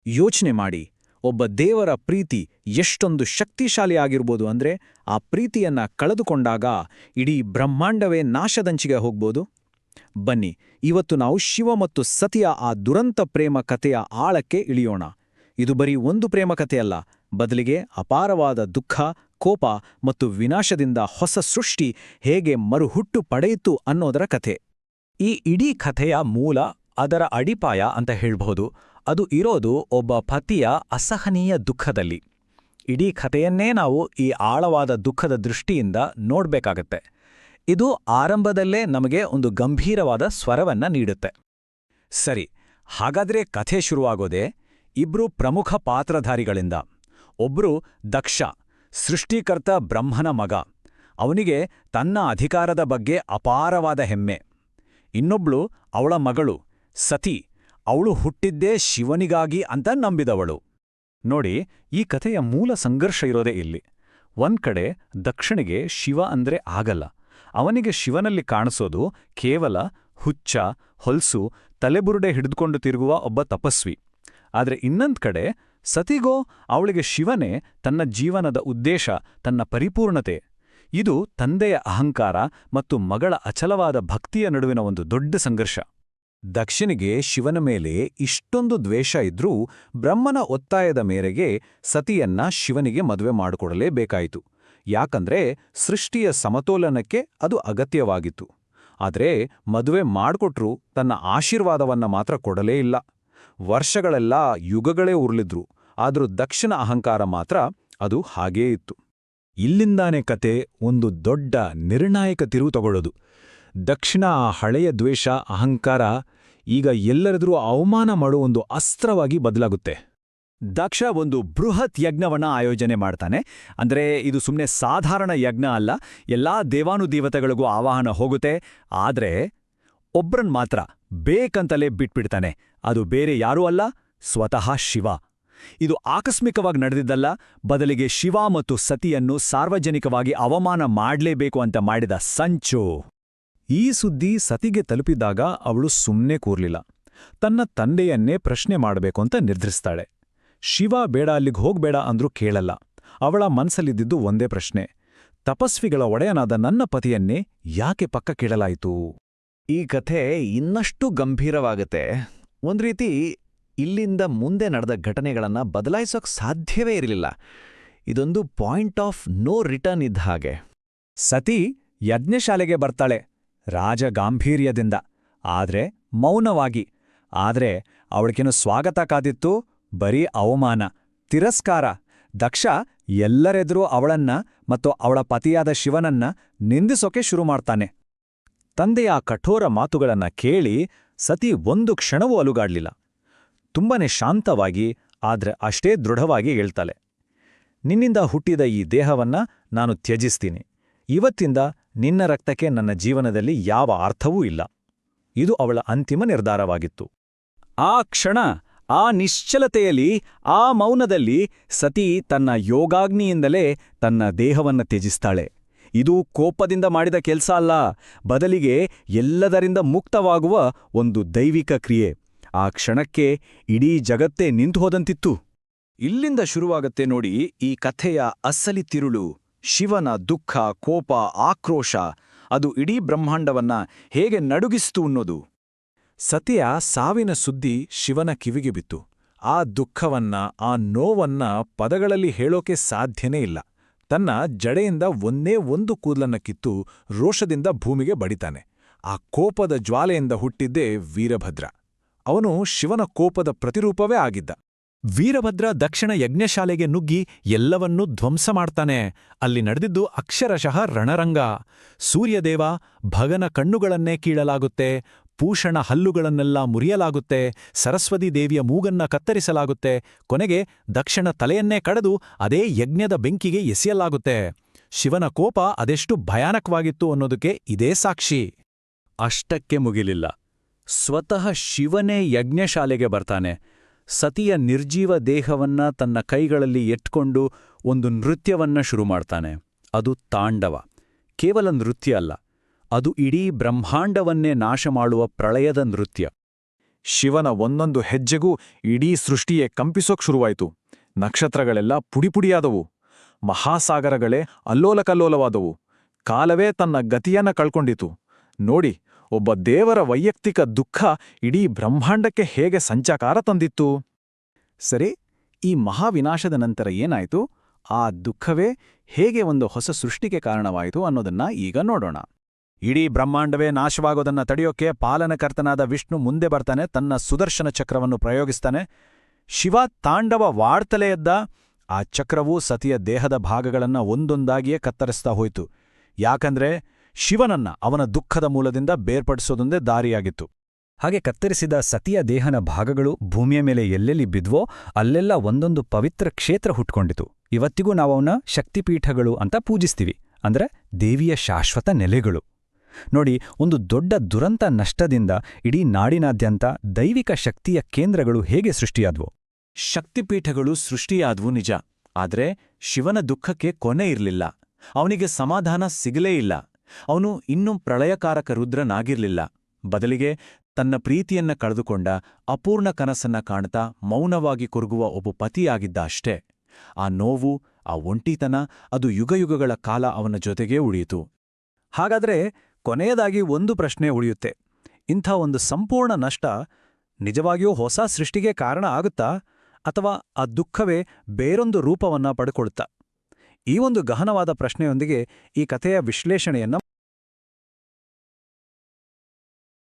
ಯೋಚನೆ ಮಾಡಿ, ಒಬ್ಬ ದೇವರ ಪ್ರೀತಿ ಎಷ್ಟೊಂದು ಶಕ್ತಿಶಾಲಿಯಾಗಿರ್ಬೋದು ಅಂದ್ರೆ ಆ ಪ್ರೀತಿಯನ್ನ ಕಳೆದುಕೊಂಡಾಗ ಇಡೀ ಬ್ರಹ್ಮಾಂಡವೇ ನಾಶದಂಚಿಗೆ ಹೋಗ್ಬೋದು. ಬನ್ನಿ, ಇವತ್ತು ನಾವು ಶಿವ ಮತ್ತು ಸತಿಯ ಆ ದುರಂತ ಪ್ರೇಮ ಕಥೆಯ ಆಳಕ್ಕೆ ಇಳಿಯೋಣ. ಇದು ಬರೀ ಒಂದು ಪ್ರೇಮ ಕಥೆಯಲ್ಲ, ಬದಲಿಗೆ ಅಪಾರವಾದ ದುಃಖ, ಕೋಪ ಮತ್ತು ವಿನಾಶದಿಂದ ಹೊಸ ಸೃಷ್ಟಿ ಹೇಗೆ ಮರುಹುಟ್ಟು ಪಡೆಯಿತು ಅನ್ನೋದರ ಕಥೆ. ಈ ಇಡೀ ಕಥೆಯ ಮೂಲ, ಅದರ ಅಡಿಪಾಯ ಅಂತ ಹೇಳ್ಬಹುದು, ಅದು ಇರೋದು ಒಬ್ಬ ಪತಿಯ ಅಸಹನೀಯ ದುಃಖದಲ್ಲಿ. ಇಡೀ ಕಥೆಯನ್ನೇ ನಾವು ಈ ಆಳವಾದ ದುಃಖದ ದೃಷ್ಟಿಯಿಂದ ನೋಡ್ಬೇಕಾಗತ್ತೆ. ಇದು ಆರಂಭದಲ್ಲೇ ನಮಗೆ ಒಂದು ಗಂಭೀರವಾದ ಸ್ವರವನ್ನ ನೀಡುತ್ತೆ. ಸರಿ, ಹಾಗಾದ್ರೆ ಕಥೆ ಶುರುವಾಗೋದೇ ಇಬ್ರು ಪ್ರಮುಖ ಪಾತ್ರಧಾರಿಗಳಿಂದ. ಒಬ್ರು ದಕ್ಷ, ಸೃಷ್ಟಿಕರ್ತ ಬ್ರಹ್ಮನ ಮಗ. ಅವನಿಗೆ ತನ್ನ ಅಧಿಕಾರದ ಬಗ್ಗೆ ಅಪಾರವಾದ ಹೆಮ್ಮೆ. ಇನ್ನೊಬ್ಳು ಅವಳ ಮಗಳು ಸತಿ. ಅವಳು ಹುಟ್ಟಿದ್ದೇ ಶಿವನಿಗಾಗಿ ಅಂತ ನಂಬಿದವಳು. ನೋಡಿ, ಈ ಕಥೆಯ ಮೂಲ ಸಂಘರ್ಷ ಇರೋದೇ ಇಲ್ಲಿ. ಒಂದ್ಕಡೆ ದಕ್ಷನಿಗೆ ಶಿವ ಅಂದ್ರೆ ಆಗಲ್ಲ. ಅವನಿಗೆ ಶಿವನಲ್ಲಿ ಕಾಣಿಸೋದು ಕೇವಲ ಹುಚ್ಚ, ಹೊಲ್ಸು, ತಲೆಬುರುಡೆ ಹಿಡಿದುಕೊಂಡು ತಿರುಗುವ ಒಬ್ಬ ತಪಸ್ವಿ. ಆದ್ರೆ ಇನ್ನೊಂದ್ ಕಡೆ ಸತಿಗೋ ಅವಳಿಗೆ ಶಿವನೇ ತನ್ನ ಜೀವನದ ಉದ್ದೇಶ, ತನ್ನ ಪರಿಪೂರ್ಣತೆ. ಇದು ತಂದೆಯ ಅಹಂಕಾರ ಮತ್ತು ಮಗಳ ಅಚಲವಾದ ಭಕ್ತಿಯ ನಡುವಿನ ಒಂದು ದೊಡ್ಡ ಸಂಘರ್ಷ. ದಕ್ಷನಿಗೆ ಶಿವನ ಮೇಲೆ ಇಷ್ಟೊಂದು ದ್ವೇಷ ಇದ್ರೂ ಬ್ರಹ್ಮನ ಒತ್ತಾಯದ ಮೇರೆಗೆ ಸತಿಯನ್ನ ಶಿವನಿಗೆ ಮದುವೆ ಮಾಡಿಕೊಡಲೇಬೇಕಾಯಿತು. ಯಾಕಂದ್ರೆ ಸೃಷ್ಟಿಯ ಸಮತೋಲನಕ್ಕೆ ಅದು ಅಗತ್ಯವಾಗಿತ್ತು. ಆದ್ರೆ ಮದುವೆ ಮಾಡಿಕೊಟ್ರೂ ತನ್ನ ಆಶೀರ್ವಾದವನ್ನ ಮಾತ್ರ ಕೊಡಲೇ ಇಲ್ಲ. ವರ್ಷಗಳೆಲ್ಲ ಯುಗಗಳೇ ಉರುಳಿದ್ರು, ಆದ್ರೂ ದಕ್ಷನ ಅಹಂಕಾರ ಮಾತ್ರ ಅದು ಹಾಗೇ ಇತ್ತು. ಇಲ್ಲಿಂದಾನೇ ಕತೆ ಒಂದು ದೊಡ್ಡ ನಿರ್ಣಾಯಕ ತಿರುವು ತಗೊಳ್ಳೋದು. ದಕ್ಷಿಣ ಆ ಹಳೆಯ ದ್ವೇಷ, ಅಹಂಕಾರ ಈಗ ಎಲ್ಲರೆದುರೂ ಅವಮಾನ ಮಾಡುವ ಒಂದು ಅಸ್ತ್ರವಾಗಿ ಬದಲಾಗುತ್ತೆ. ದಕ್ಷ ಒಂದು ಬೃಹತ್ ಯಜ್ಞವನ್ನ ಆಯೋಜನೆ ಮಾಡ್ತಾನೆ. ಅಂದ್ರೆ ಇದು ಸುಮ್ಮನೆ ಸಾಧಾರಣ ಯಜ್ಞ ಅಲ್ಲ, ಎಲ್ಲಾ ದೇವಾನುದೇವತೆಗಳಿಗೂ ಆವಾಹನ ಹೋಗುತ್ತೆ. ಆದ್ರೆ ಒಬ್ರನ್ ಮಾತ್ರ ಬೇಕಂತಲೇ ಬಿಟ್ಬಿಡ್ತಾನೆ. ಅದು ಬೇರೆ ಯಾರೂ ಅಲ್ಲ, ಸ್ವತಃ ಶಿವ. ಇದು ಆಕಸ್ಮಿಕವಾಗಿ ನಡೆದಿದ್ದಲ್ಲ, ಬದಲಿಗೆ ಶಿವ ಮತ್ತು ಸತಿಯನ್ನು ಸಾರ್ವಜನಿಕವಾಗಿ ಅವಮಾನ ಮಾಡ್ಲೇಬೇಕು ಅಂತ ಮಾಡಿದ ಸಂಚು. ಈ ಸುದ್ದಿ ಸತಿಗೆ ತಲುಪಿದಾಗ ಅವಳು ಸುಮ್ಮನೆ ಕೂರ್ಲಿಲ್ಲ. ತನ್ನ ತಂದೆಯನ್ನೇ ಪ್ರಶ್ನೆ ಮಾಡಬೇಕು ಅಂತ ನಿರ್ಧರಿಸ್ತಾಳೆ. ಶಿವ ಬೇಡ, ಅಲ್ಲಿಗೆ ಹೋಗ್ಬೇಡ ಅಂದ್ರೂ ಕೇಳಲ್ಲ. ಅವಳ ಮನಸ್ಸಲ್ಲಿದ್ದಿದ್ದು ಒಂದೇ ಪ್ರಶ್ನೆ: ತಪಸ್ವಿಗಳ ಒಡೆಯನಾದ ನನ್ನ ಪತಿಯನ್ನೇ ಯಾಕೆ ಪಕ್ಕ ಕೇಳಲಾಯಿತು? ಈ ಕಥೆ ಇನ್ನಷ್ಟು ಗಂಭೀರವಾಗುತ್ತೆ. ಒಂದ್ ರೀತಿ ಇಲ್ಲಿಂದ ಮುಂದೆ ನಡೆದ ಘಟನೆಗಳನ್ನ ಬದಲಾಯಿಸೋಕ್ ಸಾಧ್ಯವೇ ಇರಲಿಲ್ಲ. ಇದೊಂದು ಪಾಯಿಂಟ್ ಆಫ್ ನೋ ರಿಟರ್ನ್ ಇದ್ದ ಹಾಗೆ. ಸತಿ ಯಜ್ಞಶಾಲೆಗೆ ಬರ್ತಾಳೆ, ರಾಜಗಾಂಭೀರ್ಯದಿಂದ, ಆದ್ರೆ ಮೌನವಾಗಿ. ಆದ್ರೆ ಅವಳಿಗೇನು ಸ್ವಾಗತ ಕಾದಿತ್ತು? ಬರೀ ಅವಮಾನ, ತಿರಸ್ಕಾರ. ದಕ್ಷ ಎಲ್ಲರೆದುರೂ ಅವಳನ್ನ ಮತ್ತು ಅವಳ ಪತಿಯಾದ ಶಿವನನ್ನ ನಿಂದಿಸೋಕೆ ಶುರು ಮಾಡ್ತಾನೆ. ತಂದೆಯ ಕಠೋರ ಮಾತುಗಳನ್ನ ಕೇಳಿ ಸತಿ ಒಂದು ಕ್ಷಣವೂ ಅಲುಗಾಡ್ಲಿಲ್ಲ. ತುಂಬಾನೇ ಶಾಂತವಾಗಿ, ಆದ್ರೆ ಅಷ್ಟೇ ದೃಢವಾಗಿ ಹೇಳ್ತಾಳೆ: ನಿನ್ನಿಂದ ಹುಟ್ಟಿದ ಈ ದೇಹವನ್ನ ನಾನು ತ್ಯಜಿಸ್ತೀನಿ. ಇವತ್ತಿಂದ ನಿನ್ನ ರಕ್ತಕ್ಕೆ ನನ್ನ ಜೀವನದಲ್ಲಿ ಯಾವ ಅರ್ಥವೂ ಇಲ್ಲ. ಇದು ಅವಳ ಅಂತಿಮ ನಿರ್ಧಾರವಾಗಿತ್ತು. ಆ ಕ್ಷಣ, ಆ ನಿಶ್ಚಲತೆಯಲ್ಲಿ, ಆ ಮೌನದಲ್ಲಿ ಸತಿ ತನ್ನ ಯೋಗಾಗ್ನಿಯಿಂದಲೇ ತನ್ನ ದೇಹವನ್ನ ತ್ಯಜಿಸ್ತಾಳೆ. ಇದು ಕೋಪದಿಂದ ಮಾಡಿದ ಕೆಲ್ಸ ಅಲ್ಲ, ಬದಲಿಗೆ ಎಲ್ಲದರಿಂದ ಮುಕ್ತವಾಗುವ ಒಂದು ದೈವಿಕ ಕ್ರಿಯೆ. ಆ ಕ್ಷಣಕ್ಕೆ ಇಡೀ ಜಗತ್ತೇ ನಿಂತುಹೋದಂತಿತ್ತು. ಇಲ್ಲಿಂದ ಶುರುವಾಗತ್ತೆ ನೋಡಿ ಈ ಕಥೆಯ ಅಸಲಿ ತಿರುಳು. ಶಿವನ ದುಃಖ, ಕೋಪ, ಆಕ್ರೋಶ ಅದು ಇಡೀ ಬ್ರಹ್ಮಾಂಡವನ್ನ ಹೇಗೆ ನಡುಗಿಸ್ತು ಅನ್ನೋದು. ಸತಿಯ ಸಾವಿನ ಸುದ್ದಿ ಶಿವನ ಕಿವಿಗೆ ಬಿತ್ತು. ಆ ದುಃಖವನ್ನ, ಆ ನೋವನ್ನ ಪದಗಳಲ್ಲಿ ಹೇಳೋಕೆ ಸಾಧ್ಯನೇ ಇಲ್ಲ. ತನ್ನ ಜಡೆಯಿಂದ ಒಂದೇ ಒಂದು ಕೂದಲನ್ನ ಕಿತ್ತು ರೋಷದಿಂದ ಭೂಮಿಗೆ ಬಡಿತಾನೆ. ಆ ಕೋಪದ ಜ್ವಾಲೆಯಿಂದ ಹುಟ್ಟಿದ್ದೇ ವೀರಭದ್ರ. ಅವನು ಶಿವನ ಕೋಪದ ಪ್ರತಿರೂಪವೇ ಆಗಿದ್ದ. ವೀರಭದ್ರ ದಕ್ಷಿಣ ಯಜ್ಞಶಾಲೆಗೆ ನುಗ್ಗಿ ಎಲ್ಲವನ್ನೂ ಧ್ವಂಸ ಮಾಡ್ತಾನೆ. ಅಲ್ಲಿ ನಡೆದಿದ್ದು ಅಕ್ಷರಶಃ ರಣರಂಗ. ಸೂರ್ಯದೇವ ಭಗನ ಕಣ್ಣುಗಳನ್ನೇ ಕೀಳಲಾಗುತ್ತೆ, ಪೂಷಣ ಹಲ್ಲುಗಳನ್ನೆಲ್ಲ ಮುರಿಯಲಾಗುತ್ತೆ, ಸರಸ್ವತಿ ದೇವಿಯ ಮೂಗನ್ನ ಕತ್ತರಿಸಲಾಗುತ್ತೆ, ಕೊನೆಗೆ ದಕ್ಷಿಣ ತಲೆಯನ್ನೇ ಕಡೆದು ಅದೇ ಯಜ್ಞದ ಬೆಂಕಿಗೆ ಎಸೆಯಲಾಗುತ್ತೆ. ಶಿವನ ಕೋಪ ಅದೆಷ್ಟು ಭಯಾನಕವಾಗಿತ್ತು ಅನ್ನೋದಕ್ಕೆ ಇದೇ ಸಾಕ್ಷಿ. ಅಷ್ಟಕ್ಕೆ ಮುಗಿಲಿಲ್ಲ. ಸ್ವತಃ ಶಿವನೇ ಯಜ್ಞಶಾಲೆಗೆ ಬರ್ತಾನೆ. ಸತಿಯ ನಿರ್ಜೀವ ದೇಹವನ್ನ ತನ್ನ ಕೈಗಳಲ್ಲಿ ಎಟ್ಕೊಂಡು ಒಂದು ನೃತ್ಯವನ್ನ ಶುರು ಮಾಡ್ತಾನೆ. ಅದು ತಾಂಡವ. ಕೇವಲ ನೃತ್ಯ ಅಲ್ಲ, ಅದು ಇಡೀ ಬ್ರಹ್ಮಾಂಡವನ್ನೇ ನಾಶ ಮಾಡುವ ಪ್ರಳಯದ ನೃತ್ಯ. ಶಿವನ ಒಂದೊಂದು ಹೆಜ್ಜೆಗೂ ಇಡೀ ಸೃಷ್ಟಿಯೇ ಕಂಪಿಸೋಕ್ ಶುರುವಾಯಿತು. ನಕ್ಷತ್ರಗಳೆಲ್ಲ ಪುಡಿಪುಡಿಯಾದವು. ಮಹಾಸಾಗರಗಳೇ ಅಲ್ಲೋಲಕಲ್ಲೋಲವಾದವು. ಕಾಲವೇ ತನ್ನ ಗತಿಯನ್ನ ಕಳ್ಕೊಂಡಿತು. ನೋಡಿ, ಒಬ್ಬ ದೇವರ ವೈಯಕ್ತಿಕ ದುಃಖ ಇಡೀ ಬ್ರಹ್ಮಾಂಡಕ್ಕೆ ಹೇಗೆ ಸಂಚಕಾರ ತಂದಿತ್ತು. ಸರಿ, ಈ ಮಹಾವಿನಾಶದ ನಂತರ ಏನಾಯಿತು? ಆ ದುಃಖವೇ ಹೇಗೆ ಒಂದು ಹೊಸ ಸೃಷ್ಟಿಗೆ ಕಾರಣವಾಯಿತು ಅನ್ನೋದನ್ನ ಈಗ ನೋಡೋಣ. ಇಡೀ ಬ್ರಹ್ಮಾಂಡವೇ ನಾಶವಾಗೋದನ್ನ ತಡೆಯೋಕೆ ಪಾಲನಕರ್ತನಾದ ವಿಷ್ಣು ಮುಂದೆ ಬರ್ತಾನೆ. ತನ್ನ ಸುದರ್ಶನ ಚಕ್ರವನ್ನು ಪ್ರಯೋಗಿಸ್ತಾನೆ. ಶಿವ ತಾಂಡವವಾಡ್ತಲೇ ಎದ್ದ. ಆ ಚಕ್ರವು ಸತಿಯ ದೇಹದ ಭಾಗಗಳನ್ನ ಒಂದೊಂದಾಗಿಯೇ ಕತ್ತರಿಸ್ತಾ ಹೋಯಿತು. ಯಾಕಂದ್ರೆ ಶಿವನನ್ನ ಅವನ ದುಃಖದ ಮೂಲದಿಂದ ಬೇರ್ಪಡಿಸೋದೊಂದೇ ದಾರಿಯಾಗಿತ್ತು. ಹಾಗೆ ಕತ್ತರಿಸಿದ ಸತಿಯ ದೇಹನ ಭಾಗಗಳು ಭೂಮಿಯ ಮೇಲೆ ಎಲ್ಲೆಲ್ಲಿ ಬಿದ್ವೋ ಅಲ್ಲೆಲ್ಲ ಒಂದೊಂದು ಪವಿತ್ರ ಕ್ಷೇತ್ರ ಹುಟ್ಕೊಂಡಿತು. ಇವತ್ತಿಗೂ ನಾವವನ್ನ ಶಕ್ತಿಪೀಠಗಳು ಅಂತ ಪೂಜಿಸ್ತೀವಿ. ಅಂದ್ರೆ ದೇವಿಯ ಶಾಶ್ವತ ನೆಲೆಗಳು. ನೋಡಿ, ಒಂದು ದೊಡ್ಡ ದುರಂತ ನಷ್ಟದಿಂದ ಇಡೀ ನಾಡಿನಾದ್ಯಂತ ದೈವಿಕ ಶಕ್ತಿಯ ಕೇಂದ್ರಗಳು ಹೇಗೆ ಸೃಷ್ಟಿಯಾದ್ವು. ಶಕ್ತಿಪೀಠಗಳು ಸೃಷ್ಟಿಯಾದ್ವು ನಿಜ. ಆದ್ರೆ ಶಿವನ ದುಃಖಕ್ಕೆ ಕೊನೆ ಇರ್ಲಿಲ್ಲ. ಅವನಿಗೆ ಸಮಾಧಾನ ಸಿಗಲೇ ಇಲ್ಲ. ಅವನು ಇನ್ನೂ ಪ್ರಳಯಕಾರಕ ರುದ್ರನಾಗಿರ್ಲಿಲ್ಲ. ಬದಲಿಗೆ ತನ್ನ ಪ್ರೀತಿಯನ್ನ ಕಳೆದುಕೊಂಡ ಅಪೂರ್ಣ ಕನಸನ್ನ ಕಾಣ್ತಾ ಮೌನವಾಗಿ ಕೊರಗುವ ಒಬ್ಬ ಪತಿಯಾಗಿದ್ದ ಅಷ್ಟೇ. ಆ ನೋವು, ಆ ಒಂಟಿತನ, ಅದು ಯುಗಯುಗಗಳ ಕಾಲ ಅವನ ಜೊತೆಗೇ ಉಳಿಯಿತು. ಹಾಗಾದ್ರೆ ಕೊನೆಯದಾಗಿ ಒಂದು ಪ್ರಶ್ನೆ ಉಳಿಯುತ್ತೆ. ಇಂಥ ಒಂದು ಸಂಪೂರ್ಣ ನಷ್ಟ ನಿಜವಾಗಿಯೂ ಹೊಸ ಸೃಷ್ಟಿಗೆ ಕಾರಣ ಆಗುತ್ತಾ, ಅಥವಾ ಆ ದುಃಖವೇ ಬೇರೊಂದು ರೂಪವನ್ನ ಪಡ್ಕೊಳ್ತಾ? ಈ ಒಂದು ಗಹನವಾದ ಪ್ರಶ್ನೆಯೊಂದಿಗೆ ಈ ಕಥೆಯ ವಿಶ್ಲೇಷಣೆಯನ್ನ